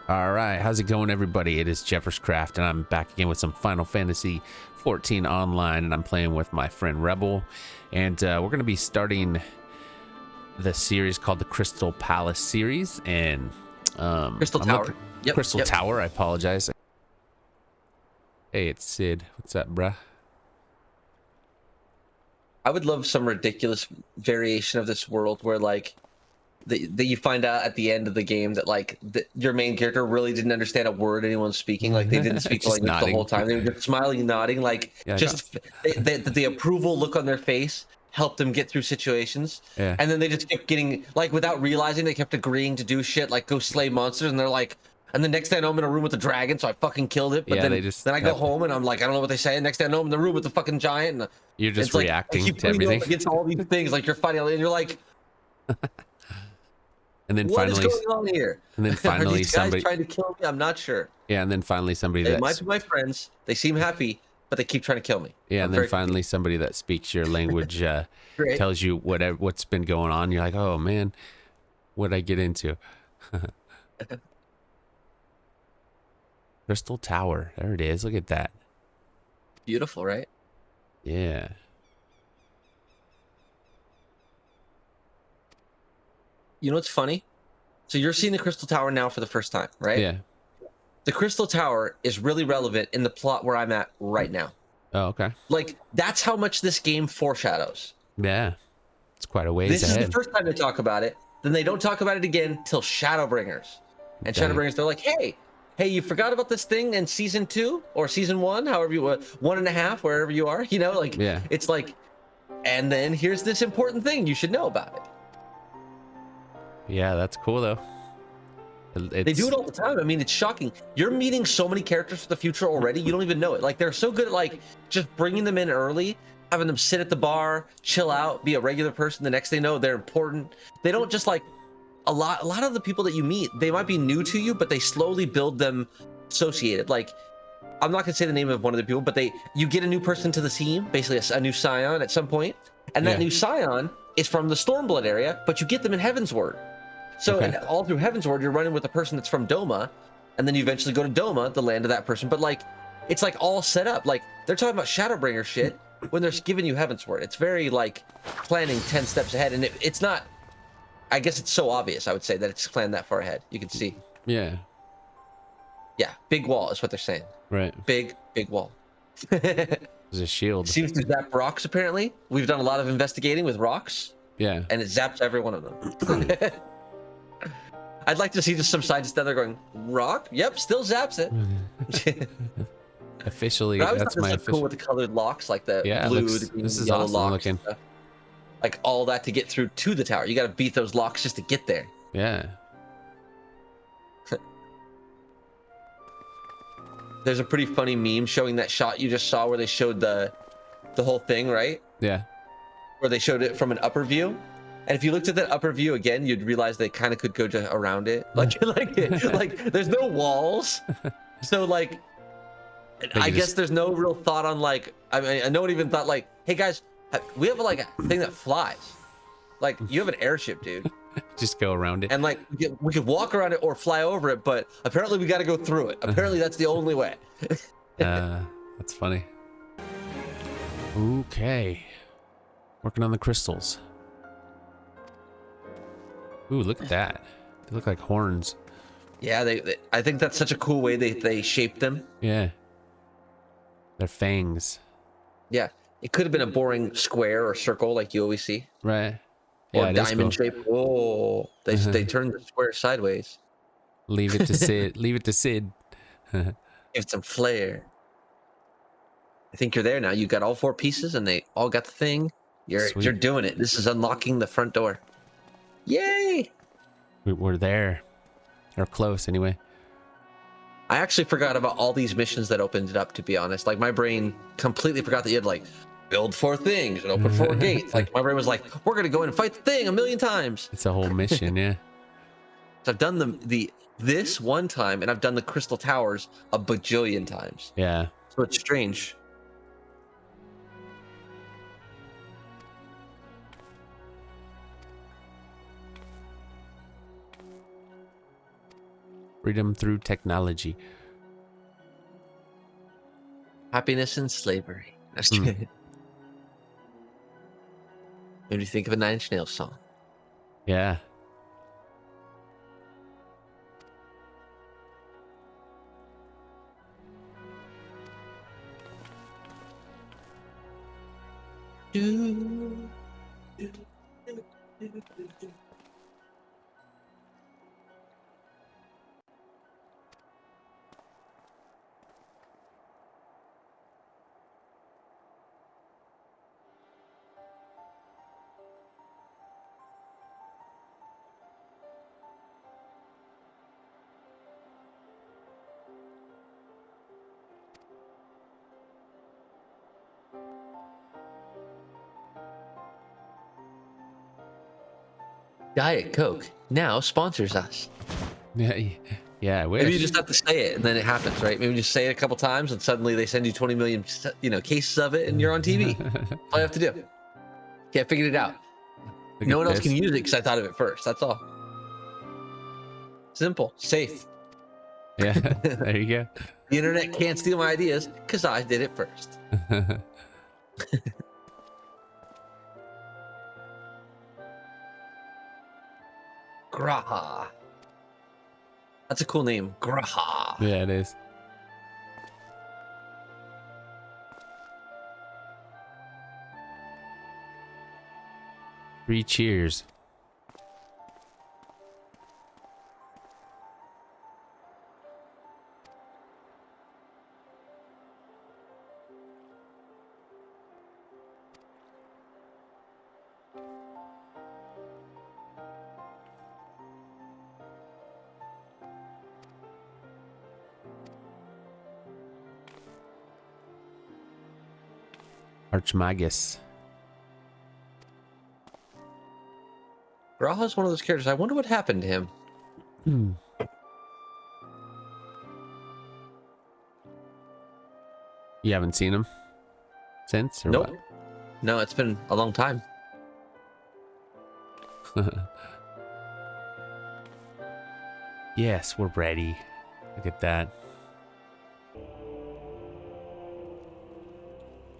All right, how's it going, everybody? It is JEFFERSCRAFT, and I'm back again with some Final Fantasy XIV Online, and I'm playing with my friend Rebel, and we're going to be starting the series called the Crystal Palace series, and Crystal Tower. Crystal Tower, I apologize. Hey, it's Sid. What's up, bruh? I would love some ridiculous variation of this world where, like, that you find out at the end of the game that, like, your main character really didn't understand a word anyone's speaking. Like, they didn't speak the language the whole time. They were just smiling, nodding, like, yeah, just the approval look on their face helped them get through situations. Yeah. And then they just kept getting, like, without realizing, they kept agreeing to do shit, like go slay monsters, and they're like, and the next day I know I'm in a room with a dragon, so I fucking killed it. But yeah, then I go home and I'm like, I don't know what they say. And next day I know I'm in the room with the fucking giant. And you're just like, reacting keep to everything against all these things, like you're fighting, and you're like, and then what finally, is going on here? And then finally, are these guys somebody trying to kill me? I'm not sure. Yeah, and then finally somebody They that might be my friends. They seem happy, but they keep trying to kill me. Yeah, and then finally somebody that speaks your language tells you what's been going on. You're like, oh man, what'd I get into? Crystal Tower. There it is. Look at that. Beautiful, right? Yeah. You know what's funny? So you're seeing the Crystal Tower now for the first time, right? Yeah. The Crystal Tower is really relevant in the plot where I'm at right now. Oh, okay. Like, that's how much this game foreshadows. Yeah. It's quite a ways This ahead. is the first time they talk about it. Then they don't talk about it again till Shadowbringers. And Shadowbringers, they're like, hey, you forgot about this thing in season 2 or season 1, however you 1.5, wherever you are, you know, like, yeah. It's like, and then here's this important thing you should know about it. Yeah, that's cool though. They do it all the time. I mean, it's shocking. You're meeting so many characters for the future already. You don't even know it. Like, they're so good at, like, just bringing them in early, having them sit at the bar, chill out, be a regular person. The next thing you know, they're important. They don't just, like, a lot of the people that you meet, they might be new to you, but they slowly build them associated. Like, I'm not gonna say the name of one of the people, but you get a new person to the team, basically a new scion at some point, and that new scion is from the Stormblood area, but you get them in Heavensward. So all through Heavensward, you're running with a person that's from Doma, and then you eventually go to Doma, the land of that person. But, like, it's, like, all set up. Like, they're talking about Shadowbringer shit when they're giving you Heavensward. It's very, like, planning 10 steps ahead, and it's not. I guess it's so obvious, I would say, that it's planned that far ahead. You can see. Yeah. Yeah, big wall is what they're saying. Right. Big wall. There's a shield. Seems to zap rocks, apparently. We've done a lot of investigating with rocks. Yeah. And it zaps every one of them. I'd like to see just some scientists down there going, rock? Yep, still zaps it. Officially, that's my official. Cool with the colored locks, like the blue, the green, this is yellow awesome locks. Looking. Like, all that to get through to the tower. You got to beat those locks just to get there. Yeah. There's a pretty funny meme showing that shot you just saw where they showed the whole thing, right? Yeah. Where they showed it from an upper view. And if you looked at that upper view again, you'd realize they kind of could go around it. Like there's no walls. So, like, I guess there's no real thought on, like, I mean, no one even thought, like, hey guys, we have, like, a thing that flies. Like, you have an airship, dude. Just go around it. And, like, we could walk around it or fly over it, but apparently we got to go through it. Apparently that's the only way. That's funny. Okay. Working on the crystals. Ooh, look at that. They look like horns. Yeah, I think that's such a cool way they shaped them. Yeah. They're fangs. Yeah. It could have been a boring square or circle like you always see. Right. Or diamond shape. Oh, they turned the square sideways. Leave it to Sid. Leave it to Sid. Give it some flair. I think you're there now. You got all 4 pieces and they all got the thing. You're doing it. This is unlocking the front door. Yay! We're there. Or close, anyway. I actually forgot about all these missions that opened it up, to be honest. Like, my brain completely forgot that you had to, like, build 4 things and open 4 gates. Like, my brain was like, we're going to go in and fight the thing 1,000,000 times. It's a whole mission, yeah. So I've done this one time, and I've done the Crystal Towers a bajillion times. Yeah. So it's strange. Freedom through technology. Happiness and slavery. That's good. Made me think of a Nine Inch Nails song. Yeah. Diet Coke now sponsors us. Yeah, I wish. Maybe you just have to say it and then it happens, right? Maybe you just say it a couple times and suddenly they send you 20 million, cases of it and you're on TV. That's all you have to do. Can't figure it out. No one else can use it because I thought of it first. That's all. Simple, safe. Yeah, there you go. The internet can't steal my ideas because I did it first. Graha. That's a cool name. Graha. Yeah, it is. Three cheers. Archmagus. Graha's one of those characters. I wonder what happened to him. You haven't seen him since? Or nope. What? No, it's been a long time. Yes, we're ready. Look at that.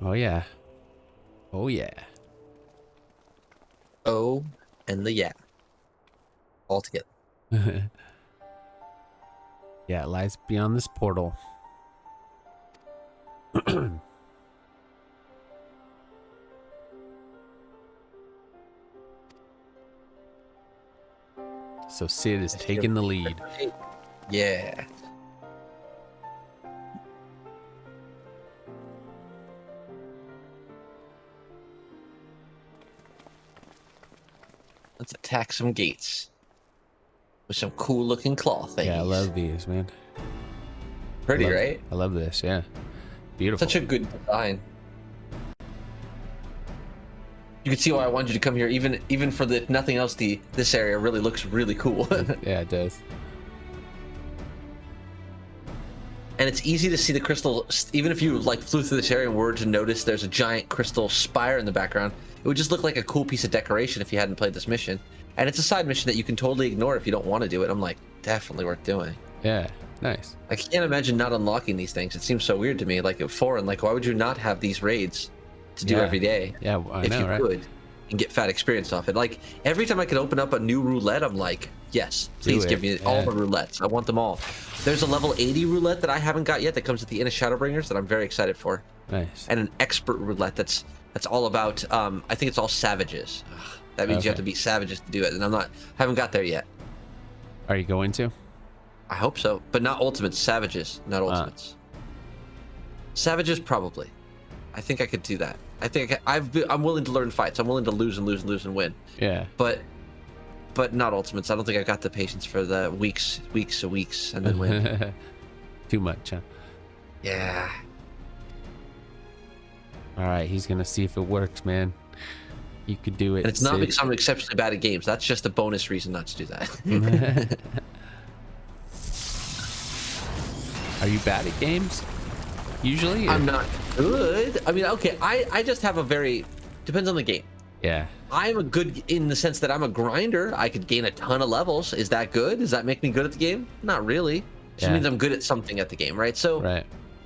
Oh, yeah. Oh, yeah. Oh, and the yeah. All together. Yeah, it lies beyond this portal. So Sid is taking the lead. Yeah. Let's attack some gates with some cool looking claw things. Yeah, I love these, man. Pretty, right? I love this, yeah. Beautiful. Such a good design. You can see why I wanted you to come here, even for the nothing else. This area really looks really cool. Yeah, it does. And it's easy to see the crystal, even if you like flew through this area and were to notice there's a giant crystal spire in the background. It would just look like a cool piece of decoration if you hadn't played this mission. And it's a side mission that you can totally ignore if you don't want to do it. I'm like, definitely worth doing. Yeah, nice. I can't imagine not unlocking these things. It seems so weird to me, like foreign. Like, why would you not have these raids to do every day? Yeah, I if know, you right? could, and get fat experience off it. Like every time I could open up a new roulette, I'm like, yes, please give me all the roulettes. I want them all. There's a level 80 roulette that I haven't got yet that comes at the end of Shadowbringers that I'm very excited for. Nice. And an expert roulette that's all about. I think it's all savages. Ugh, that means you have to be savages to do it, and haven't got there yet. Are you going to? I hope so, but not ultimates. Savages, not ultimates. Savages probably. I think I could do that. I think I'm willing to learn fights. I'm willing to lose and lose and lose and win. Yeah. But not ultimates. I don't think I got the patience for the weeks and then win. Too much, huh? Yeah. All right, he's gonna see if it works, man. You could do it. And it's not because I'm exceptionally bad at games. That's just a bonus reason not to do that. Are you bad at games? Usually? I'm not good. I mean, okay, I just have a very... Depends on the game. Yeah. I'm a good in the sense that I'm a grinder. I could gain a ton of levels. Is that good? Does that make me good at the game? Not really. It just means I'm good at something at the game, right? So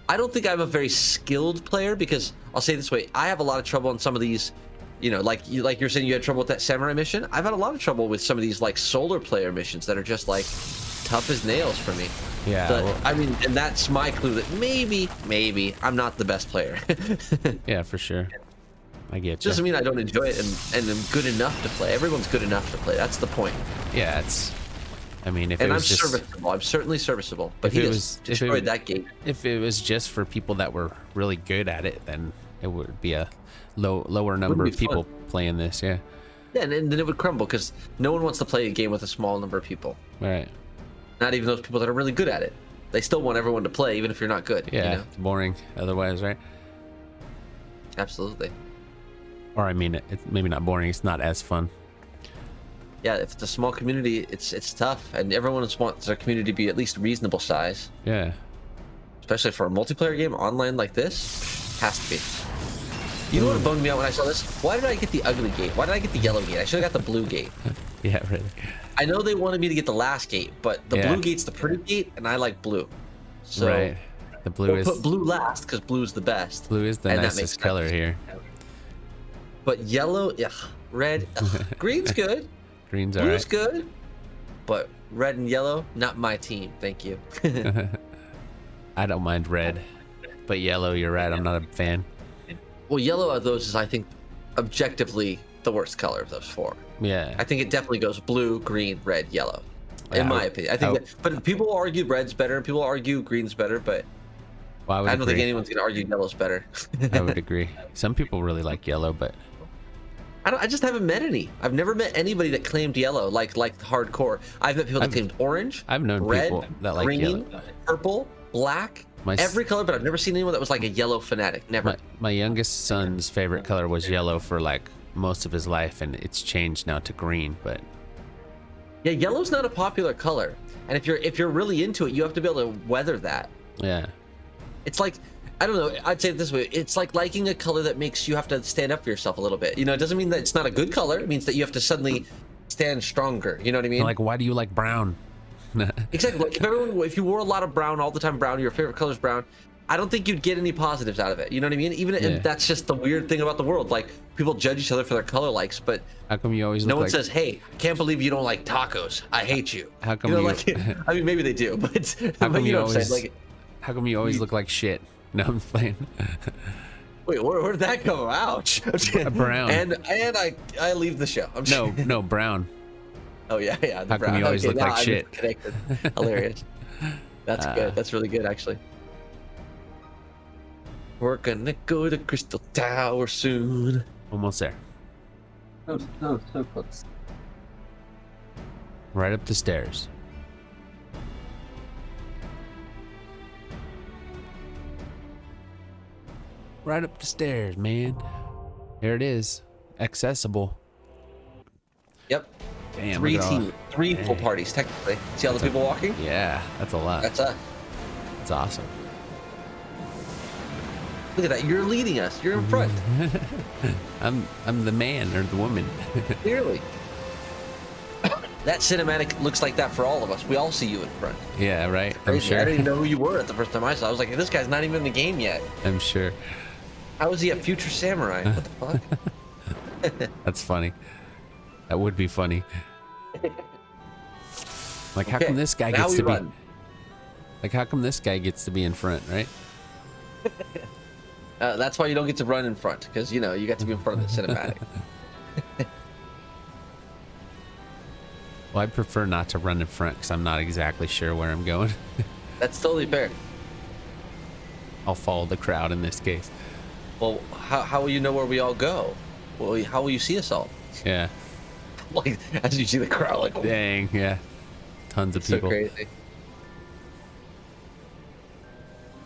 I don't think I'm a very skilled player, because I'll say it this way, I have a lot of trouble on some of these, you know, like you're saying you had trouble with that samurai mission. I've had a lot of trouble with some of these like solar player missions that are just like tough as nails for me. Yeah. But, I mean, and that's my clue that maybe I'm not the best player. Yeah, for sure. I get you. Doesn't mean I don't enjoy it and I'm good enough to play. Everyone's good enough to play. That's the point. Yeah, it's. I mean, if and it was I'm just serviceable. I'm certainly serviceable. But he just destroyed that gate. If it was just for people that were really good at it, then it would be a lower number of people playing this. Yeah. Yeah, and then it would crumble, because no one wants to play a game with a small number of people. Right. Not even those people that are really good at it. They still want everyone to play, even if you're not good. Yeah, you know? It's boring otherwise, right? Absolutely. Or I mean, it's maybe not boring. It's not as fun. Yeah, if it's a small community, it's tough, and everyone wants their community to be at least reasonable size. Yeah. Especially for a multiplayer game online like this, has to be. You know what bummed me out when I saw this? Why did I get the ugly gate? Why did I get the yellow gate? I should have got the blue gate. Yeah, really. I know they wanted me to get the last gate, but the blue gate's the pretty gate, and I like blue. So right. The blue is. Put blue last, because blue is the best. Blue is the nicest color here. But yellow, ugh, red, ugh, green's good. Green's Blue's alright. good, but red and yellow, not my team. Thank you. I don't mind red, but yellow, you're right. I'm not a fan. Well, yellow of those is, I think, objectively the worst color of those four. Yeah. I think it definitely goes blue, green, red, yellow. In my opinion, I think. But people will argue red's better. People will argue green's better. But well, I don't think anyone's gonna argue yellow's better. I would agree. Some people really like yellow, but I just haven't met any. I've never met anybody that claimed yellow, like hardcore. I've met people that claimed orange. I've known red, people that like green, yellow. Purple, black, every color, but I've never seen anyone that was like a yellow fanatic. Never. My youngest son's favorite color was yellow for like most of his life, and it's changed now to green. But yeah, yellow's not a popular color, and if you're really into it, you have to be able to weather that. Yeah. It's like, I don't know, I'd say it this way, it's like liking a color that makes you have to stand up for yourself a little bit. You know, it doesn't mean that it's not a good color. It means that you have to suddenly stand stronger. You know what I mean? Like, why do you like brown? Exactly. Like if you wore a lot of brown all the time, brown, your favorite color is brown, I don't think you'd get any positives out of it. You know what I mean? Even if that's just the weird thing about the world. Like, people judge each other for their color likes, but how come you always no one says, hey, I can't believe you don't like tacos. I hate you. How come you know, like, I mean, maybe they do, but how come you know always, what I'm saying? Like, how come you always look like shit? No, I'm playing. Wait, where did that go? Ouch. Brown. And I leave the show. No, brown. Oh yeah. How Brown. come you always look like shit? Hilarious. That's good. That's really good, actually. We're gonna go to Crystal Tower soon. Almost there. No, so close. Right up the stairs. Right up the stairs, man. There it is. Accessible. Yep. Damn. Three full parties, technically. See all the people walking? Yeah, that's a lot. That's us. That's awesome. Look at that. You're leading us. You're in front. I'm the man or the woman. Clearly. That cinematic looks like that for all of us. We all see you in front. Yeah, right. Crazy. I'm sure. I didn't even know who you were at the first time I saw. I was like, this guy's not even in the game yet. I'm sure. How is he a future samurai? What the fuck? That's funny. That would be funny. Like, how come this guy gets to be? Like, how come this guy gets to be in front, right? That's why you don't get to run in front, because you know you got to be in front of the cinematic. Well, I prefer not to run in front because I'm not exactly sure where I'm going. That's totally fair. I'll follow the crowd in this case. Well, how will you know where we all go? Well, how will you see us all? Yeah. Like, as you see the crowd, like, dang, yeah. Tons of people. So crazy.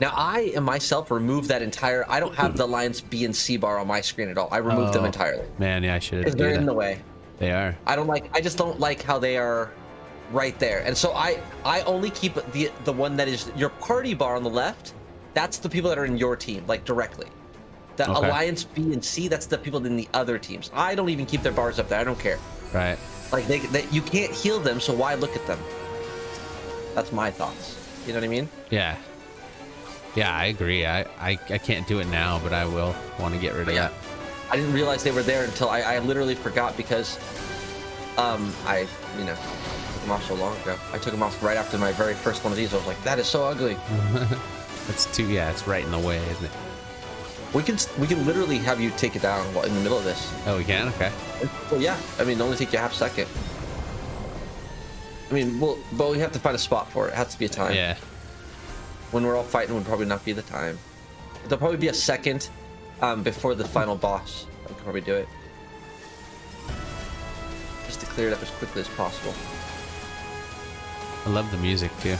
Now, I and myself removed that entire. I don't have the lines B and C bar on my screen at all. I removed them entirely. Man, yeah, I should have. Because they're in the way. They are. I just don't like how they are right there. And so I only keep the one that is your party bar on the left. That's the people that are in your team, like directly. The Okay. Alliance B and C, that's the people in the other teams. I don't even keep their bars up there. I don't care. Right. Like you can't heal them, so why look at them? That's my thoughts. You know what I mean? Yeah. Yeah, I agree. I can't do it now, but I will want to get rid of that. I didn't realize they were there until I literally forgot because I took them off so long ago. I took them off right after my very first one of these. I was like, that is so ugly. It's right in the way, isn't it? We can literally have you take it down while in the middle of this. Oh, we can? Okay. Well, yeah. I mean, it'll only take you a half second. I mean, but we have to find a spot for it. It has to be a time. Yeah. When we're all fighting, would probably not be the time. There'll probably be a second before the final boss. I can probably do it. Just to clear it up as quickly as possible. I love the music, too.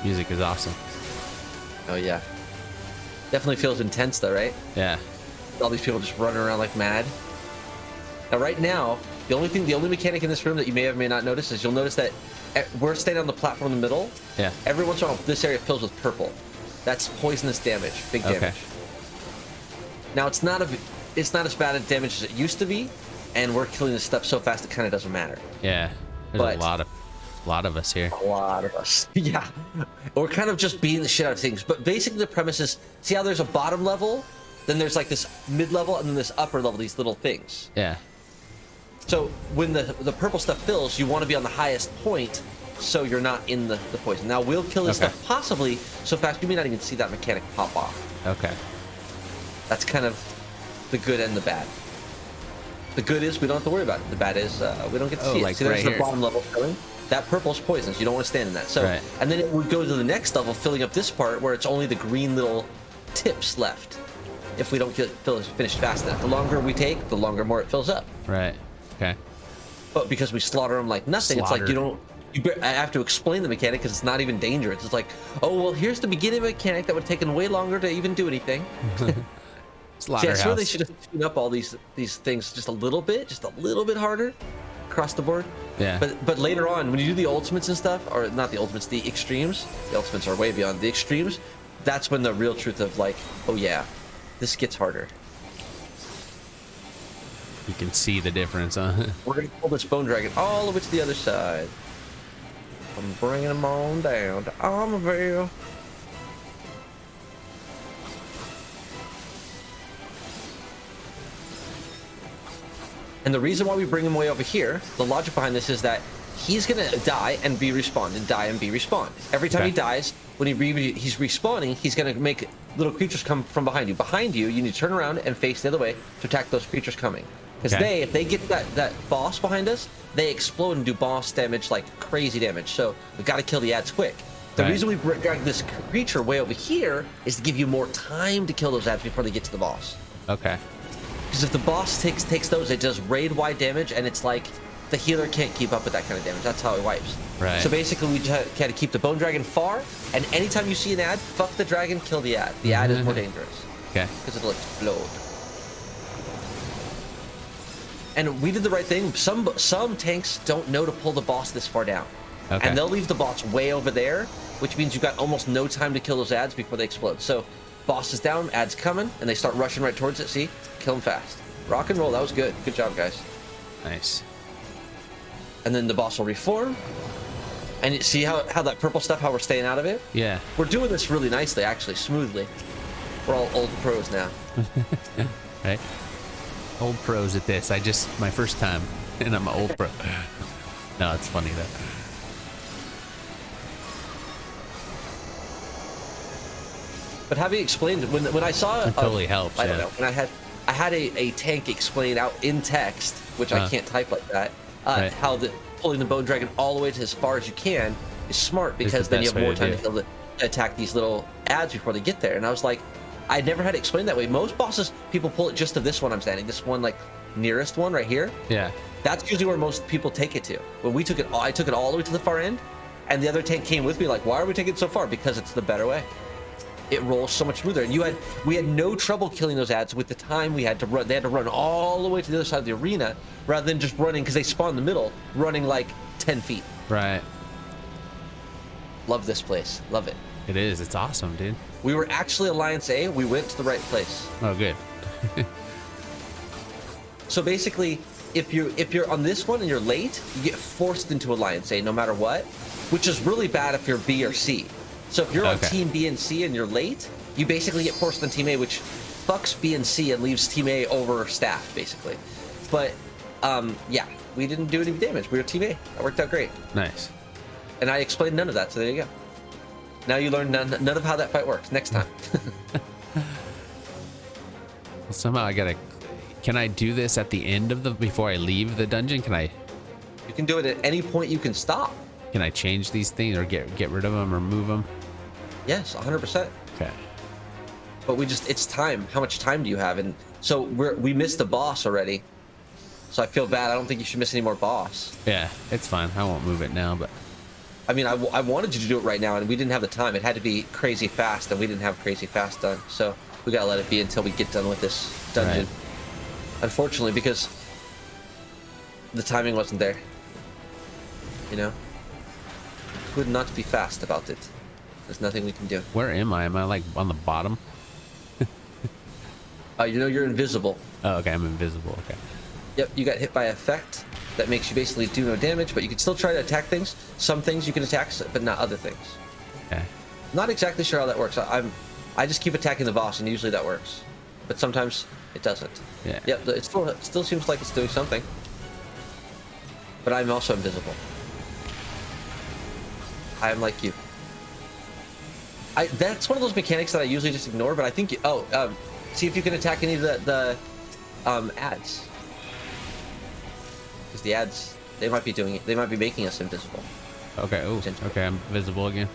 Music is awesome. Oh, yeah. Definitely feels intense, though, right? Yeah. All these people just running around like mad. Now, right now, the only mechanic in this room that you may or may not notice is you'll notice that we're standing on the platform in the middle. Yeah. Every once in a while, this area fills with purple. That's poisonous damage, big damage. Okay. Now, it's not as bad a damage as it used to be, and we're killing this stuff so fast it kind of doesn't matter. Yeah. There's a lot of us here. A lot of us. Yeah. We're kind of just beating the shit out of things. But basically the premise is, see how there's a bottom level, then there's like this mid-level, and then this upper level, these little things. Yeah. So when the purple stuff fills, you want to be on the highest point so you're not in the poison. Now, we'll kill this stuff possibly so fast you may not even see that mechanic pop off. Okay. That's kind of the good and the bad. The good is we don't have to worry about it. The bad is we don't get to see it. See, there's the bottom level filling. That purple's poisonous. You don't want to stand in that. So, and then it would go to the next level, filling up this part where it's only the green little tips left. If we don't finish fast enough, the longer we take, the longer more it fills up. Right. Okay. But because we slaughter them like nothing, it's like I have to explain the mechanic because it's not even dangerous. It's like, oh well, here's the beginning mechanic that would have taken way longer to even do anything. Slaughterhouse. Yeah, so they should have tuned up all these things just a little bit harder across the board. Yeah. But later on, when you do the ultimates and stuff, or not the ultimates, the extremes. The ultimates are way beyond the extremes. That's when the real truth of like, oh yeah, this gets harder. You can see the difference, huh? We're gonna pull this bone dragon all the way to the other side. I'm bringing him on down to Armorville. And the reason why we bring him way over here, the logic behind this is that he's gonna die and be respawned, and die and be respawned. Every time he dies, when he's respawning, he's gonna make little creatures come from behind you. Behind you, you need to turn around and face the other way to attack those creatures coming. Because if they get that boss behind us, they explode and do boss damage, like crazy damage. So we've got to kill the ads quick. The reason we drag this creature way over here is to give you more time to kill those ads before they get to the boss. Okay. Because if the boss takes those, it does raid-wide damage, and it's like the healer can't keep up with that kind of damage. That's how it wipes. Right. So basically, we just got to keep the bone dragon far, and anytime you see an ad, fuck the dragon, kill the ad. The ad is more dangerous. Okay. Because it'll explode. And we did the right thing. Some tanks don't know to pull the boss this far down. Okay. And they'll leave the boss way over there, which means you've got almost no time to kill those ads before they explode. So boss is down, ads coming, and they start rushing right towards it. See? Kill them fast. Rock and roll. That was good. Good job, guys. Nice. And then the boss will reform. And you see how that purple stuff, how we're staying out of it? Yeah. We're doing this really nicely, actually, smoothly. We're all old pros now. Right. Old pros at this. My first time, and I'm an old pro. No, it's funny though. But having explained when I saw it totally helps. I don't know. When I had a tank explain out in text, which I can't type like that. How pulling the bone dragon all the way to as far as you can is smart, because then you have more time to attack these little ads before they get there. And I was like, I never had it explained that way. Most bosses, people pull it just to this one I'm standing, this one like nearest one right here. Yeah. That's usually where most people take it to. When we took it, I took it all the way to the far end, and the other tank came with me like, why are we taking it so far? Because it's the better way. It rolls so much smoother. And we had no trouble killing those ads with the time we had to run. They had to run all the way to the other side of the arena rather than just running, because they spawn in the middle, running like 10 feet. Right. Love this place. Love it. It is. It's awesome, dude. We were actually Alliance A. We went to the right place. Oh, good. So basically, if you're on this one and you're late, you get forced into Alliance A no matter what, which is really bad if you're B or C. So if you're on Team B and C and you're late, you basically get forced on Team A, which fucks B and C and leaves Team A overstaffed, basically. But yeah, we didn't do any damage. We were Team A. That worked out great. Nice. And I explained none of that, so there you go. Now you learn none of how that fight works next time. Well, somehow I gotta. Can I do this at the end of the before I leave the dungeon? Can I? You can do it at any point you can stop. Can I change these things or get rid of them or move them? Yes, 100%. Okay. But it's time. How much time do you have? And so we missed the boss already. So I feel bad. I don't think you should miss any more boss. Yeah, it's fine. I won't move it now, but. I mean, I wanted you to do it right now, and we didn't have the time. It had to be crazy fast, and we didn't have crazy fast done. So we gotta let it be until we get done with this dungeon. Right. Unfortunately, because the timing wasn't there. You know? Could not be fast about it. There's nothing we can do. Where am I? Am I like on the bottom? You know, you're invisible. Oh, okay. I'm invisible. Okay. Yep, you got hit by effect. That makes you basically do no damage, but you can still try to attack things. Some things you can attack, but not other things. Okay. Not exactly sure how that works. I just keep attacking the boss, and usually that works. But sometimes it doesn't. Yeah. Yep, it still seems like it's doing something. But I'm also invisible. I am like you. That's one of those mechanics that I usually just ignore, but I think see if you can attack any of the ads. Because the ads, they might be doing it. They might be making us invisible. Okay. Oh. Okay. I'm visible again.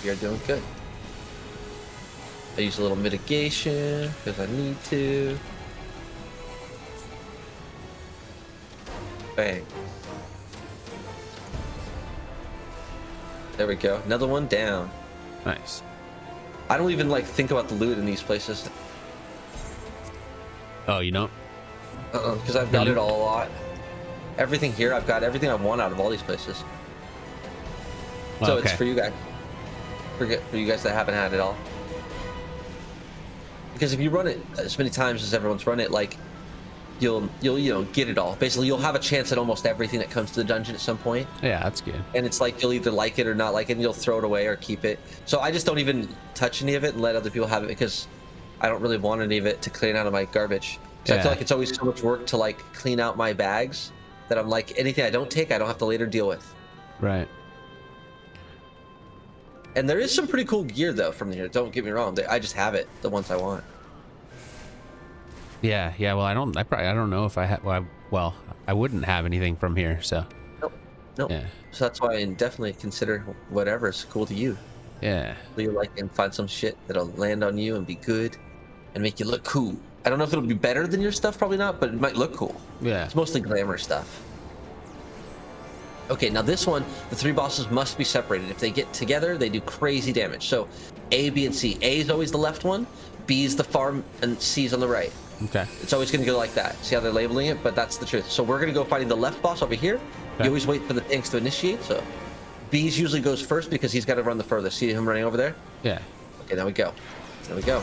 You're doing good. I use a little mitigation because I need to. Bang. There we go. Another one down. Nice. I don't even like think about the loot in these places. Oh, you don't? Because I've got it all a lot. Everything here, I've got everything I want out of all these places. So it's for you guys. For you guys that haven't had it all. Because if you run it as many times as everyone's run it, like you'll you know get it all. Basically, you'll have a chance at almost everything that comes to the dungeon at some point. Yeah, that's good. And it's like you'll either like it or not like it, and you'll throw it away or keep it. So I just don't even touch any of it and let other people have it because I don't really want any of it to clean out of my garbage. Because I feel like it's always so much work to like clean out my bags that I'm like anything I don't take, I don't have to later deal with. Right. And there is some pretty cool gear though from here. Don't get me wrong. I just have it, the ones I want. Yeah. Well, I don't know if I had. Well, I wouldn't have anything from here. So. Nope. Yeah. So that's why I definitely consider whatever's cool to you. Yeah. So you like and find some shit that'll land on you and be good, and make you look cool. I don't know if it'll be better than your stuff, probably not, but it might look cool. Yeah. It's mostly glamour stuff. Okay, now this one, the three bosses must be separated. If they get together, they do crazy damage. So A, B, and C. A is always the left one, B is the far, and C is on the right. Okay. It's always going to go like that. See how they're labeling it? But that's the truth. So we're going to go fighting the left boss over here. Okay. You always wait for the tanks to initiate. So B's usually goes first because he's got to run the furthest. See him running over there? Yeah. Okay, there we go. There we go.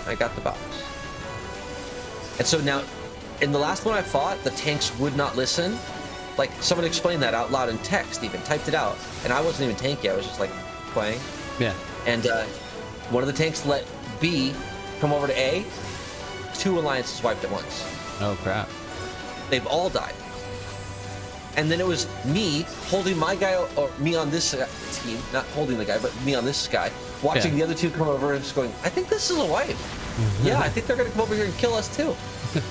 I got the box. And so now, in the last one I fought, the tanks would not listen. Like, someone explained that out loud in text, even typed it out. And I wasn't even tanky, I was just like playing. Yeah. And one of the tanks let B come over to A. 2 alliances wiped at once. Oh, crap. They've all died. And then it was me holding my guy, or me on this team, not holding the guy, but me on this guy, watching the other 2 come over and just going, I think this is a wipe. Yeah, I think they're going to come over here and kill us too.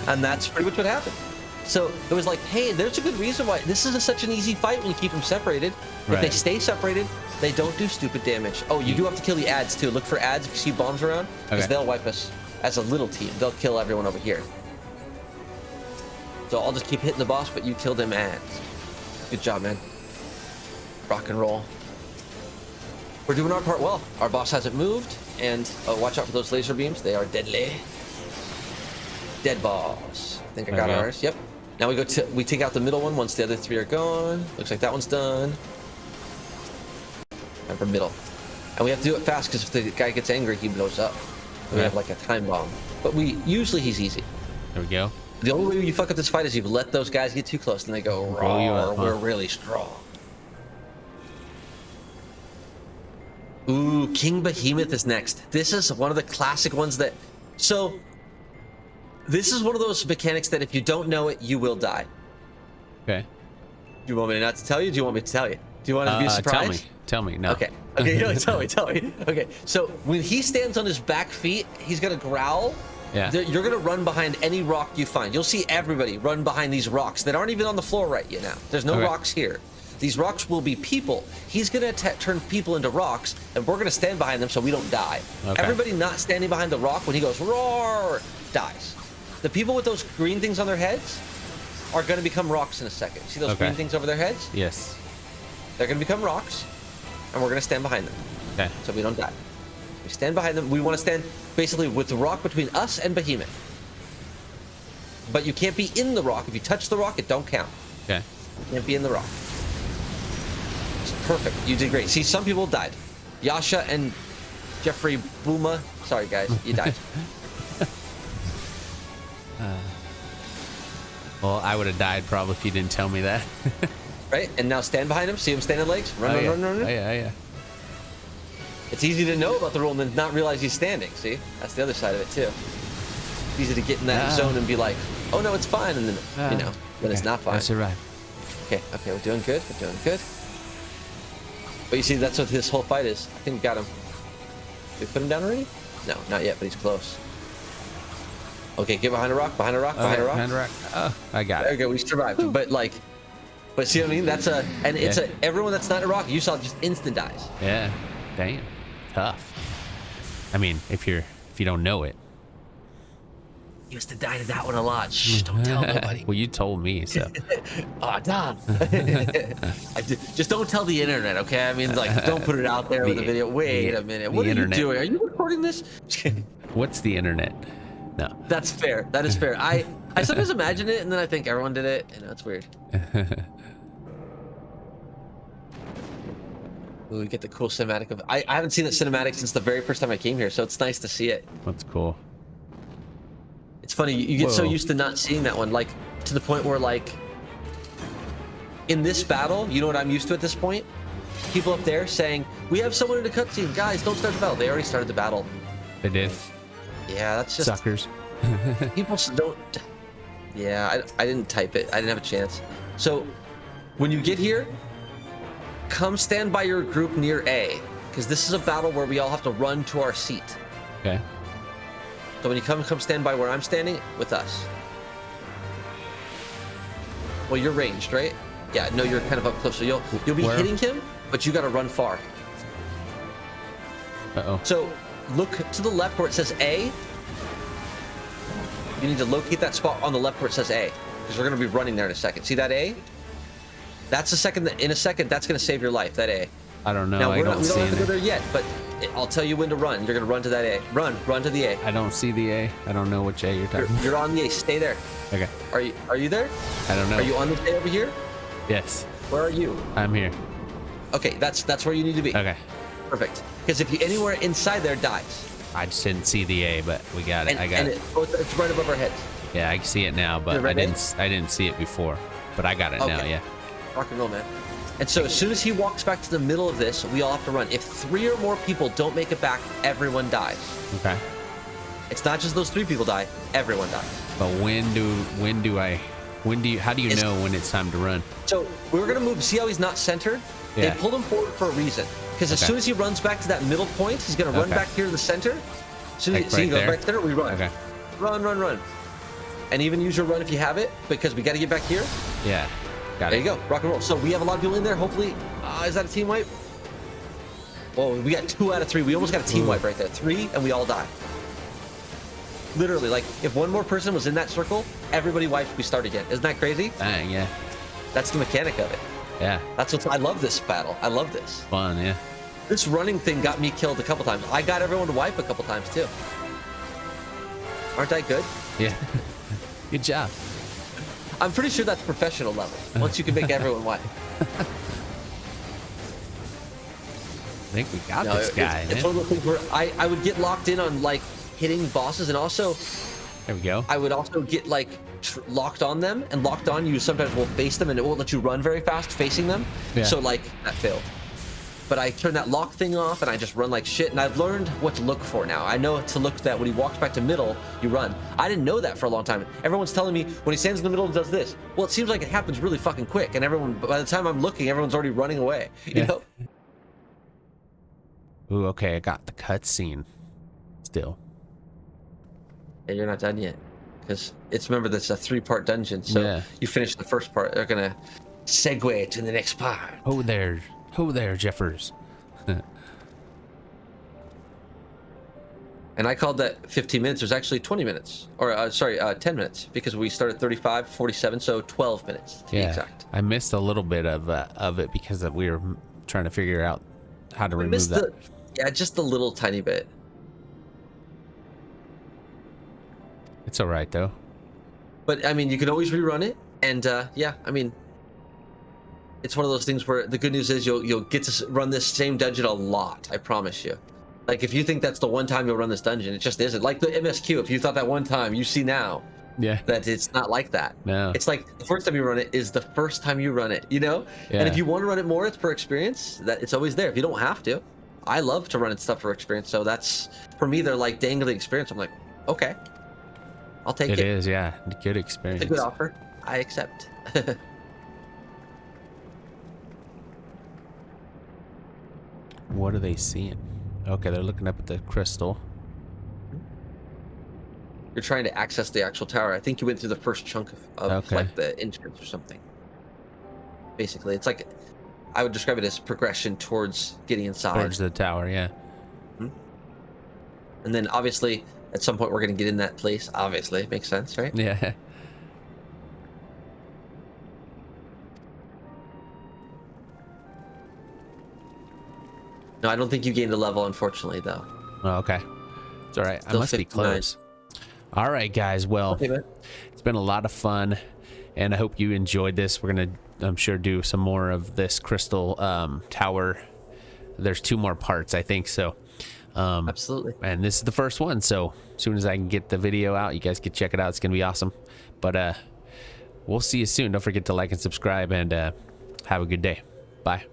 And that's pretty much what happened. So it was like, hey, there's a good reason why this is such an easy fight when you keep them separated. Right. If they stay separated, they don't do stupid damage. Oh, you do have to kill the ads too. Look for ads if you see bombs around, because they'll wipe us as a little team. They'll kill everyone over here. So I'll just keep hitting the boss, but you kill them ads. Good job, man. Rock and roll. We're doing our part well. Our boss hasn't moved, and watch out for those laser beams. They are deadly. Dead boss. I think I got ours. Yep. Now we take out the middle one once the other 3 are gone. Looks like that one's done. And for middle. And we have to do it fast because if the guy gets angry, he blows up. We have like a time bomb. But usually he's easy. There we go. The only way you fuck up this fight is you let those guys get too close and they go, "Roar, we're really strong." Ooh, King Behemoth is next. This is one of the classic ones that... So, this is one of those mechanics that if you don't know it, you will die. Okay. Do you want me not to tell you? Do you want me to tell you? Do you want it to be a surprise? Tell me. No. Okay. Okay, tell me. Okay, so when he stands on his back feet, he's gonna growl. Yeah. You're gonna run behind any rock you find. You'll see everybody run behind these rocks that aren't even on the floor right yet now. There's no rocks here. These rocks will be people. He's gonna turn people into rocks, and we're gonna stand behind them so we don't die. Okay. Everybody not standing behind the rock when he goes roar dies. The people with those green things on their heads are gonna become rocks in a second. See those green things over their heads? Yes. They're gonna become rocks, and we're gonna stand behind them. Okay. So we don't die. We stand behind them. We want to stand basically with the rock between us and Behemoth. But you can't be in the rock. If you touch the rock, it don't count. Okay. You can't be in the rock. It's perfect. You did great. See, some people died. Yasha and Jeffrey Booma. Sorry, guys. You died. Well, I would have died probably if you didn't tell me that. Right? And now stand behind him. See him standing legs? Run. Oh, yeah. It's easy to know about the rule and then not realize he's standing. See? That's the other side of it, too. It's easy to get in that zone and be like, oh, no, it's fine. And then, when it's not fine. That's right. Okay, we're doing good. But you see, that's what this whole fight is. I think we got him. Did we put him down already? No, not yet, but he's close. Okay, get behind a rock. Behind a rock. Oh, I got it. There we go, we survived. But see what I mean? That's everyone that's not in a rock, you saw just instant dies. Yeah. Damn. Tough. I mean, if you don't know it. Used to die to that one a lot. Shh, don't tell nobody. Well, you told me, so. Oh, Don. Just don't tell the internet, okay? I mean, like, don't put it out there with a video. Wait a minute. What are you doing? Are you recording this? What's the internet? No. That's fair. That is fair. I sometimes imagine it, and then I think everyone did it. It's weird. Ooh, we get the cool cinematic of... I haven't seen that cinematic since the very first time I came here, so it's nice to see it. That's cool. It's funny, you get so used to not seeing that one, like, to the point where, like, in this battle, you know what I'm used to at this point? People up there saying, we have someone in the cutscene, guys, don't start the battle. They already started the battle. They did? Yeah, that's just... Suckers. People don't... Yeah, I didn't type it. I didn't have a chance. So, when you get here, come stand by your group near A, because this is a battle where we all have to run to our seat. Okay. So when you come stand by where I'm standing with us. Well, you're ranged, right? Yeah, no, you're kind of up close. So you'll be hitting him, but you got to run far. Uh-oh. So look to the left where it says A. You need to locate that spot on the left where it says A, because we're going to be running there in a second. See that A? That's the second. In a second, that's going to save your life. That A. I don't know. Now, we don't have to go there yet, but I'll tell you when to run. You're going to run to that A. Run to the A. I don't see the A. I don't know which A you're talking about. You're on the A. Stay there. Okay. Are you there? I don't know. Are you on this A over here? Yes. Where are you? I'm here. Okay, that's where you need to be. Okay. Perfect. Because if you anywhere inside there dies. I just didn't see the A, but we got it. I got it. It's right above our heads. Yeah, I see it now, but I didn't see it before. But I got it now, yeah. Rock and roll, man. And so as soon as he walks back to the middle of this, we all have to run. If 3 or more people don't make it back, everyone dies. Okay. It's not just those 3 people die, everyone dies. But how do you know when it's time to run? So we're gonna move, see how he's not centered? Yeah. They pulled him forward for a reason. Because as soon as he runs back to that middle point, he's gonna run back here to the center. As soon as he goes back to the center, we run. Okay. Run. And even use your run if you have it, because we gotta get back here. Yeah. Got it. There you go, rock and roll. So we have a lot of people in there, hopefully. Is that a team wipe? Whoa, we got 2 out of 3. We almost got a team wipe right there. 3, and we all die. Literally, like, if one more person was in that circle, everybody wipes, we start again. Isn't that crazy? Dang, yeah. That's the mechanic of it. Yeah. I love this battle. I love this. Fun, yeah. This running thing got me killed a couple times. I got everyone to wipe a couple times, too. Aren't I good? Yeah. Good job. I'm pretty sure that's professional level. Once you can make everyone white. I think we got this guy. It's one of the things where I would get locked in on like hitting bosses, and also there we go. I would also get like locked on them, and locked on you sometimes will face them, and it won't let you run very fast facing them. Yeah. So like that failed. But I turned that lock thing off, and I just run like shit. And I've learned what to look for now. I know to look that when he walks back to middle, you run. I didn't know that for a long time. Everyone's telling me when he stands in the middle and does this. Well, it seems like it happens really fucking quick, and everyone, by the time I'm looking, everyone's already running away. You know? Ooh, okay, I got the cutscene. Still. And you're not done yet, because remember that's a 3-part dungeon. So you finish the first part, they're gonna segue to the next part. Oh there, Jeffers. And I called that 15 minutes. It was actually 20 minutes, or 10 minutes, because we started 35, 47, so 12 minutes to be exact. I missed a little bit of it because we were trying to figure out how to remove that. Yeah, just a little tiny bit. It's all right though. But I mean, you can always rerun it, and yeah, I mean, it's one of those things where the good news is you'll get to run this same dungeon a lot. I promise you. Like if you think that's the one time you'll run this dungeon, it just isn't. Like the MSQ, if you thought that one time, you see now. Yeah. That it's not like that. No. It's like the first time you run it is the first time you run it, you know? Yeah. And if you want to run it more, it's per experience. That it's always there. If you don't have to. I love to run it stuff for experience. So that's, for me, they're like dangling experience. I'm like, okay. I'll take it. It is, yeah. Good experience. It's a good offer. I accept. What are they seeing? Okay, they're looking up at the crystal. You're trying to access the actual tower. I think you went through the first chunk of like the entrance or something. Basically, it's like, I would describe it as progression towards getting inside. Towards the tower, yeah. And then obviously, at some point, we're going to get in that place. Obviously, makes sense, right? Yeah. No, I don't think you gained a level, unfortunately, though. Oh, okay. It's all right. Still I must 59. be close. All right, guys. Well, it's been a lot of fun, and I hope you enjoyed this. We're going to, I'm sure, do some more of this crystal tower. There's 2 more parts, I think, so. Absolutely. And this is the first one, so as soon as I can get the video out, you guys can check it out. It's going to be awesome. But we'll see you soon. Don't forget to like and subscribe, and have a good day. Bye.